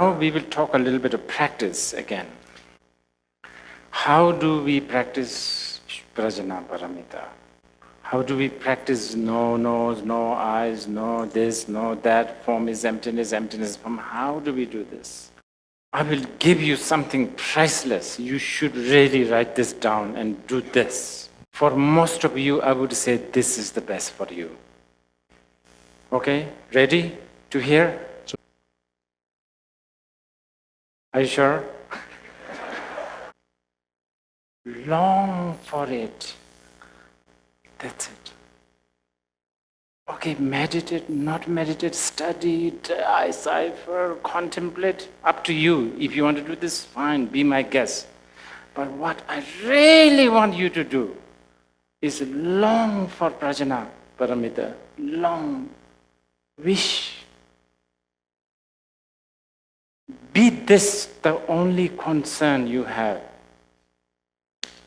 Now we will talk a little bit of practice again. How do we practice prajna paramita? How do we practice no nose, no eyes, no this, no that, form is emptiness, emptiness form? How do we do this? I will give you something priceless. You should really write this down and do this. For most of you, I would say this is the best for you. Okay, ready to hear? Are you sure? Long for it. That's it. Okay, meditate, not meditate, study, decipher, contemplate. Up to you. If you want to do this, fine, be my guest. But what I really want you to do is long for prajna paramita. Long. Wish. Be this the only concern you have.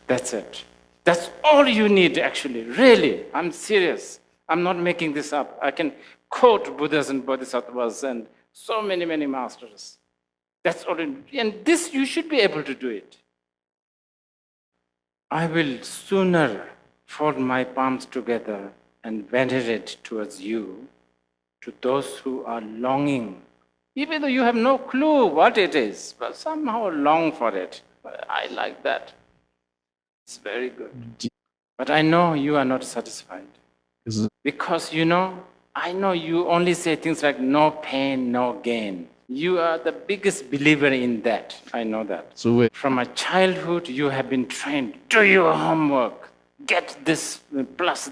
That's it. That's all you need, actually. Really, I'm serious. I'm not making this up. I can quote Buddhas and Bodhisattvas and so many, many masters. That's all. And this, you should be able to do it. I will sooner fold my palms together and venerate towards you, to those who are longing, even though you have no clue what it is, but somehow long for it. I like that. It's very good. But I know you are not satisfied. Because I know you only say things like no pain, no gain. You are the biggest believer in that. I know that. So from a childhood, you have been trained, do your homework, get this plus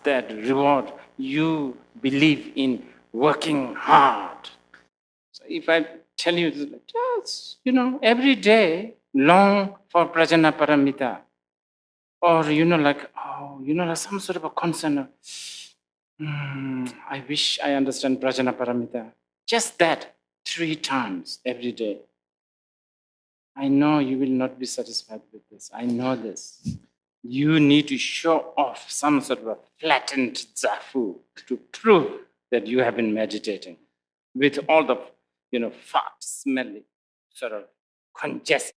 that reward. You believe in working hard. So if I tell you, just, every day, long for prajna paramita. Or, like some sort of a concern. I wish I understand prajna paramita. Just that, 3 times every day. I know you will not be satisfied with this. I know this. You need to show off some sort of a flattened zafu to prove that you have been meditating with all the, fat, smelly, sort of congested.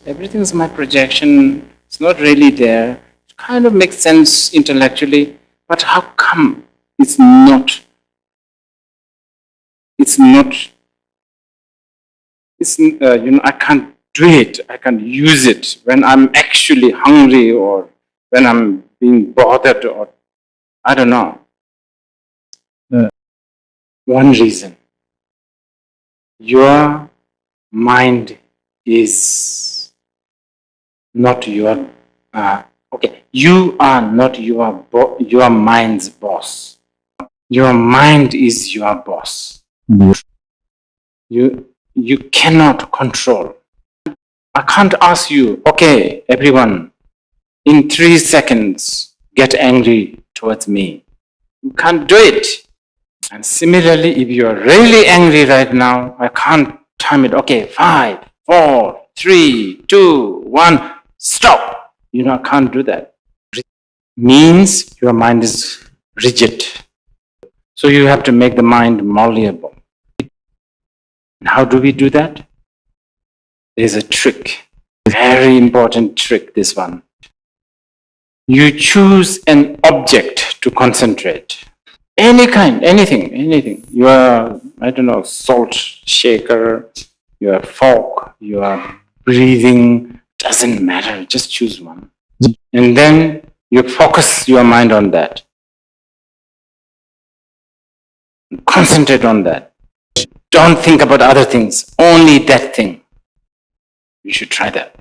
Everything is my projection. It's not really there. It kind of makes sense intellectually, but how come it's not? I can't do it. I can't use it when I'm actually hungry or when I'm being bothered or I don't know. One reason. Your mind is not your, you are not your mind's boss. Your mind is your boss. You cannot control. I can't ask you, okay, everyone, in 3 seconds, get angry towards me. You can't do it. And similarly, if you're really angry right now, I can't time it. Okay, 5, 4, 3, 2, 1, stop. I can't do that. Means your mind is rigid. So you have to make the mind malleable. And how do we do that? There's a trick, very important trick, this one. You choose an object to concentrate. Any kind, anything. You are, salt shaker, you are fork, you are breathing, doesn't matter, just choose one. And then you focus your mind on that. Concentrate on that. Don't think about other things, only that thing. You should try that.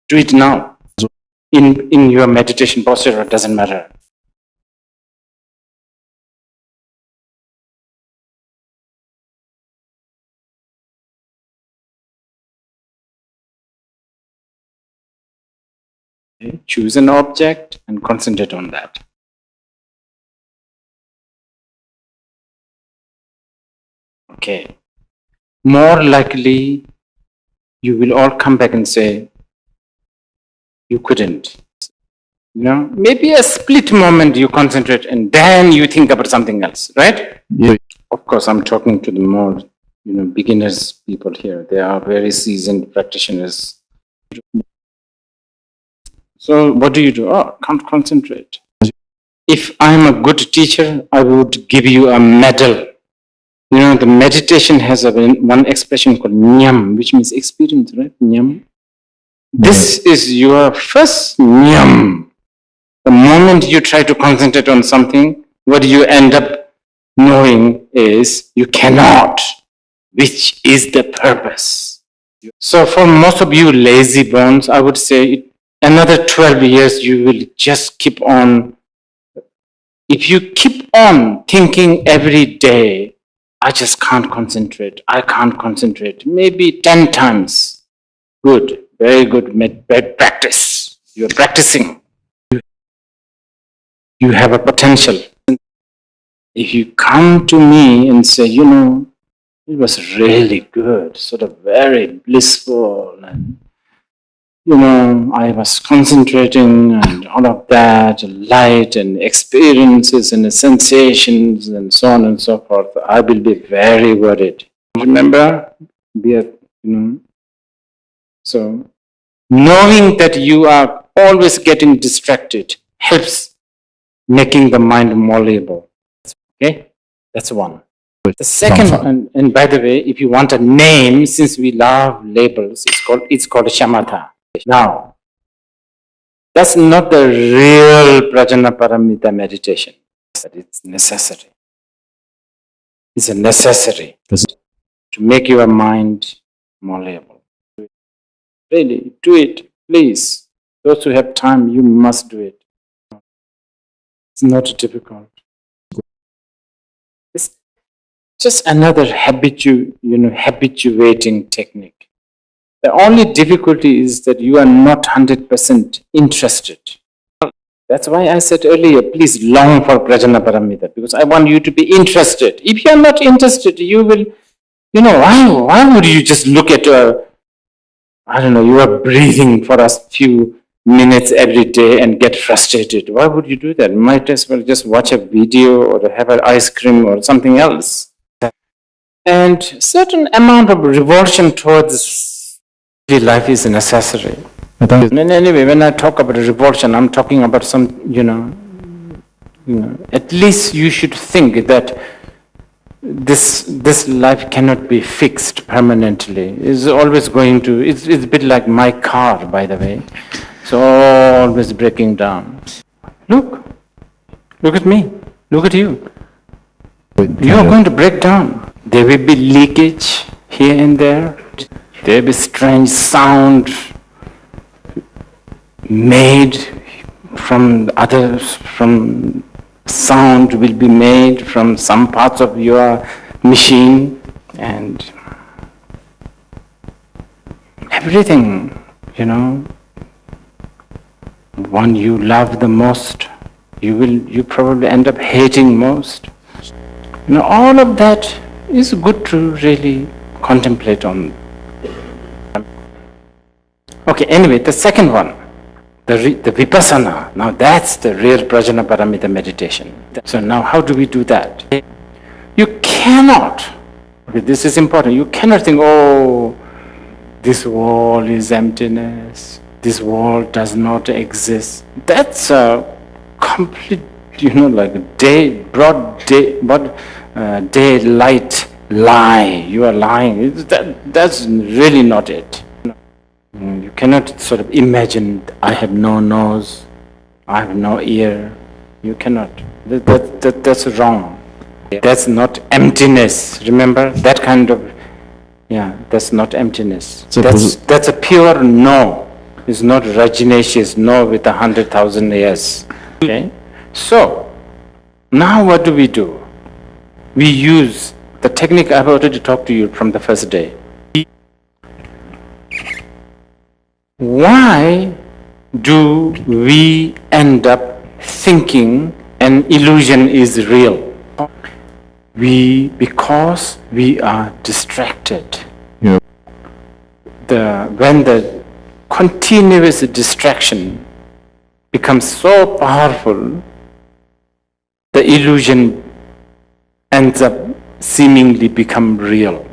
Do it now. In your meditation posture, it doesn't matter. Okay. Choose an object and concentrate on that. Okay. More likely, you will all come back and say, you couldn't. Maybe a split moment you concentrate and then you think about something else, right? Yeah. Of course, I'm talking to the more beginners people here. They are very seasoned practitioners. So what do? Oh, can't concentrate. If I'm a good teacher, I would give you a medal. The meditation has one expression called nyam, which means experience, right? Nyam. This is your first nyam. The moment you try to concentrate on something, what you end up knowing is you cannot, which is the purpose. So for most of you lazy bones, I would say another 12 years you will just keep on. If you keep on thinking every day, I just can't concentrate, I can't concentrate, maybe 10 times. Good, very good practice. You're practicing. You have a potential. If you come to me and say, it was really good, sort of very blissful, and I was concentrating and all of that, light and experiences and sensations and so on and so forth, I will be very worried. Remember, so knowing that you are always getting distracted helps making the mind malleable. Okay, that's one. The second, and by the way, if you want a name, since we love labels, it's called shamatha. Now, that's not the real Prajnaparamita meditation. It's necessary. It's a necessary to make your mind malleable. Really, do it, please. Those who have time, you must do it. It's not difficult. It's just another habituating technique. The only difficulty is that you are not 100% interested. That's why I said earlier, please long for Prajnaparamita, because I want you to be interested. If you are not interested, you will, why would you just look at you are breathing for a few minutes every day and get frustrated? Why would you do that? Might as well just watch a video or have an ice cream or something else. And certain amount of revulsion towards life is necessary. Anyway, when I talk about revulsion, I'm talking about some, at least you should think that this life cannot be fixed permanently. It's always going to, it's a bit like my car, by the way. It's always breaking down. Look at me, look at you. You are going to break down. There will be leakage here and there. There will be strange sound made from others, from sound will be made from some parts of your machine, and everything, one you love the most, you probably end up hating most. All of that is good to really contemplate on. Okay, anyway, the second one, the vipassana. Now that's the real Prajnaparamita meditation. So now how do we do that? You cannot, okay, this is important, you cannot think, oh, this wall is emptiness, this wall does not exist. That's a complete, like daylight lie. You are lying. That's really not it. You cannot sort of imagine, I have no nose, I have no ear. You cannot. That's wrong. That's not emptiness. Remember, that kind of, that's not emptiness. That's a pure no. It's not Rajneesh's no with 100,000 years. Okay? So, now what do? We use the technique I've already talked to you from the first day. Why do we end up thinking an illusion is real? Because we are distracted. Yeah. When the continuous distraction becomes so powerful, the illusion ends up seemingly become real.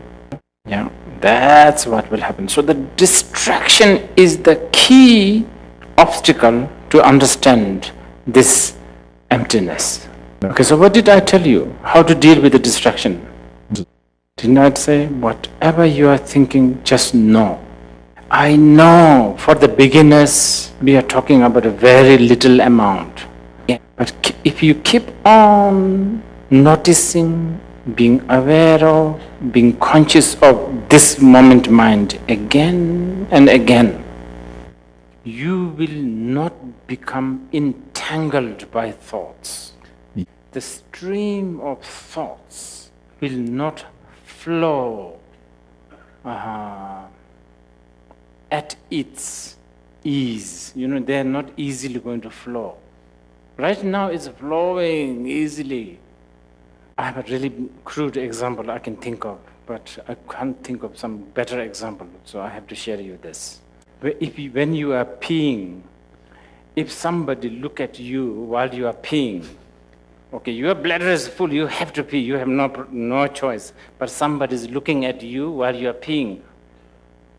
That's what will happen. So the distraction is the key obstacle to understand this emptiness. Okay, so what did I tell you? How to deal with the distraction? Didn't I say, whatever you are thinking, just know. I know for the beginners, we are talking about a very little amount. But if you keep on noticing, being aware of, being conscious of this moment mind again and again, you will not become entangled by thoughts. The stream of thoughts will not flow at its ease. They are not easily going to flow. Right now it's flowing easily. I have a really crude example I can think of, but I can't think of some better example, so I have to share you this. When you are peeing, if somebody look at you while you are peeing, okay, your bladder is full, you have to pee, you have no choice, but somebody is looking at you while you are peeing,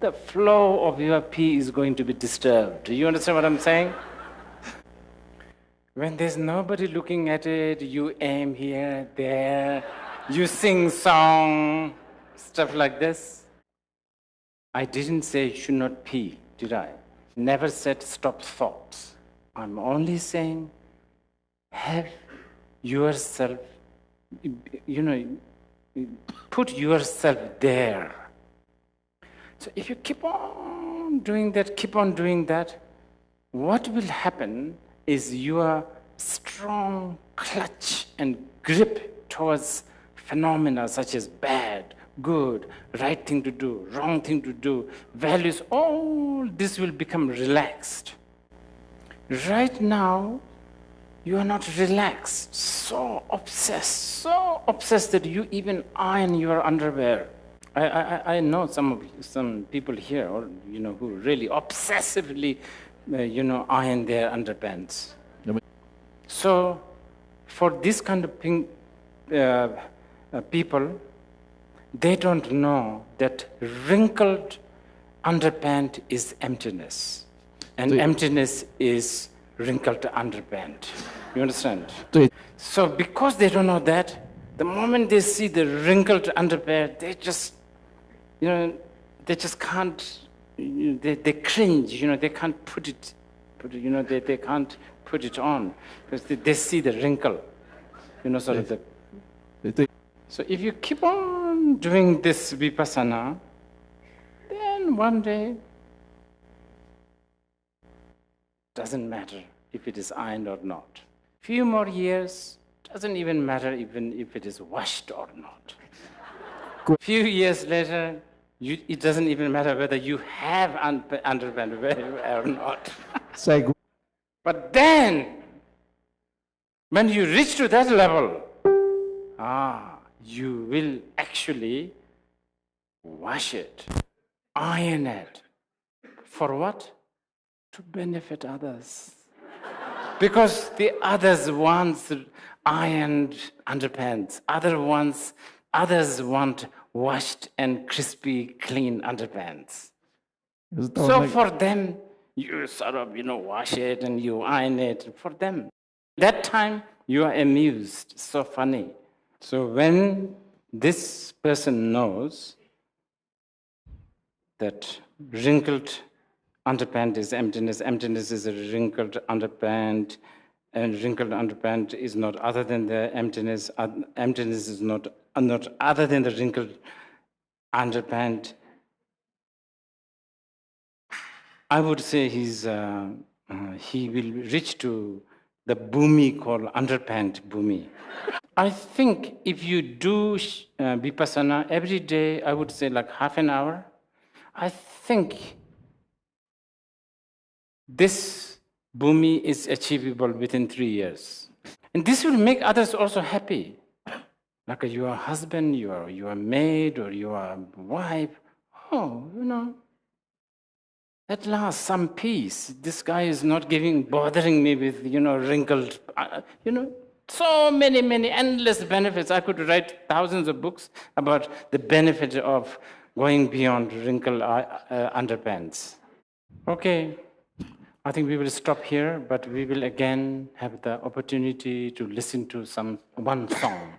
the flow of your pee is going to be disturbed. Do you understand what I'm saying? When there's nobody looking at it, you aim here, there, you sing song, stuff like this. I didn't say you should not pee, did I? Never said stop thoughts. I'm only saying have yourself, put yourself there. So if you keep on doing that, what will happen is your strong clutch and grip towards phenomena such as bad, good, right thing to do, wrong thing to do, values, all this will become relaxed. Right now, you are not relaxed, so obsessed that you even iron your underwear. I know some people here, who really obsessively iron their underpants. So for this kind of people, they don't know that wrinkled underpant is emptiness, and emptiness is wrinkled underpant. You understand? So because they don't know that, the moment they see the wrinkled underpant, they just can't. They cringe. They can't put it. They can't put it on because they see the wrinkle. Sort of the. So if you keep on doing this vipassana, then one day, doesn't matter if it is ironed or not. Few more years, doesn't even matter even if it is washed or not. Few years later, it doesn't even matter whether you have underpants or not. But then, when you reach to that level, you will actually wash it, iron it. For what? To benefit others. Because the others want ironed underpants. Others want washed and crispy, clean underpants. So for them, you sort of, wash it and you iron it for them. That time, you are amused, so funny. So when this person knows that wrinkled underpant is emptiness, emptiness is a wrinkled underpant, and wrinkled underpant is not other than the emptiness, emptiness is not other than the wrinkled underpant, I would say he will reach to the bhumi called underpant bhumi. I think if you do vipassana every day, I would say like half an hour, I think this bhumi is achievable within 3 years. And this will make others also happy. Like your husband, your maid, or your wife. Oh, at last, some peace. This guy is not bothering me with, wrinkled, so many endless benefits. I could write thousands of books about the benefit of going beyond wrinkled underpants. Okay, I think we will stop here, but we will again have the opportunity to listen to one song.